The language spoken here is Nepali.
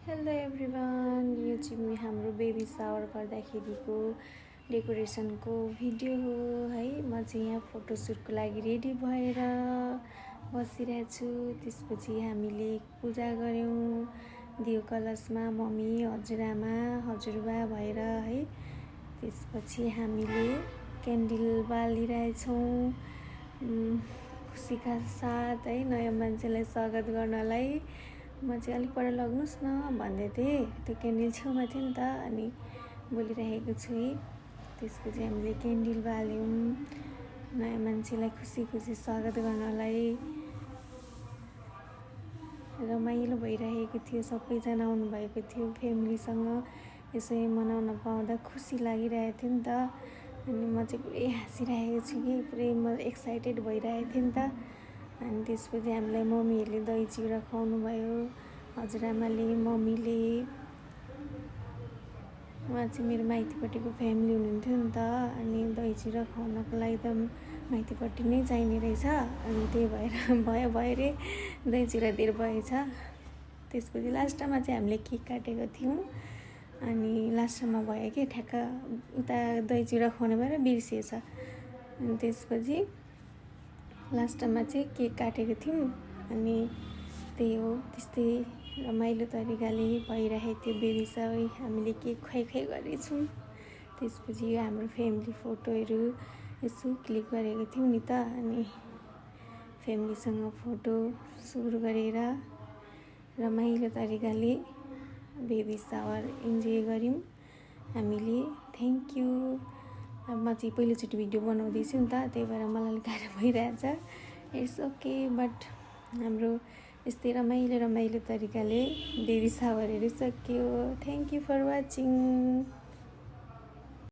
हेलो एभ्रिवान, यो चाहिँ हाम्रो बेबी सावर गर्दाखेरिको डेकोरेसनको भिडियो हो है। म चाहिँ यहाँ फोटोसुटको लागि रेडी भएर बसिरहेको छु। त्यसपछि हामीले पूजा गऱ्यौँ दियो कलशमा, मम्मी हजुरआमा हजुरबा भएर है। त्यसपछि हामीले क्यान्डल बालिरहेछौँ खुसीका साथ है, नयाँ मान्छेलाई स्वागत गर्नलाई। म चाहिँ अलिक पर लग्नुहोस् न भन्दै थिएँ, त्यो क्यान्डल छेउमा थियो नि त, अनि बोलिरहेको छु है। त्यसपछि हामीले क्यान्डल बाल्यौँ नयाँ मान्छेलाई खुसी खुसी स्वागत गर्नलाई। रमाइलो भइरहेको थियो, सबैजना आउनुभएको थियो फ्यामिलीसँग। यसरी मनाउन पाउँदा खुसी लागिरहेको थियो नि त। अनि म चाहिँ पुरै हाँसिरहेको छु कि पुरै म एक्साइटेड भइरहेको थिएँ नि त। अनि त्यसपछि हामीलाई मम्मीहरूले दही चिउरा खुवाउनु भयो, हजुरआमाले मम्मीले। उहाँ चाहिँ मेरो माइतीपट्टिको फ्यामिली हुनुहुन्थ्यो नि त। अनि दही चिउरा खुवाउनको लागि त माइतीपट्टि नै चाहिने रहेछ, अनि त्यही भएर भयो रे दही चिउरा दिएर भएछ। त्यसपछि लास्टमा चाहिँ हामीले केक काटेको थियौँ, अनि लास्टमा भयो कि ठ्याक्क उता दही चिउरा खुवाउने भएर बिर्सिएछ। अनि त्यसपछि लास्टमा चाहिँ केक काटेको थियौँ, अनि त्यही हो, त्यस्तै रमाइलो तरिकाले भइरहेको थियो बेबी सावर। हामीले केक खुवाइ गरेछौँ। त्यसपछि यो हाम्रो फ्यामिली फोटोहरू यसो क्लिक गरेको थियौँ नि त। अनि फ्यामिलीसँग फोटो सुट गरेर रमाइलो तरिकाले बेबी सावर इन्जोय गऱ्यौँ हामीले। Thank you. अब म चाहिँ पहिलोचोटि भिडियो बनाउँदैछु नि त, त्यही भएर मलाई अलिक गाह्रो भइरहेछ। इट्स ओके, बट हाम्रो यस्तै रमाइलो तरिकाले बेबी सावरहरू सक्यो। Thank you for watching.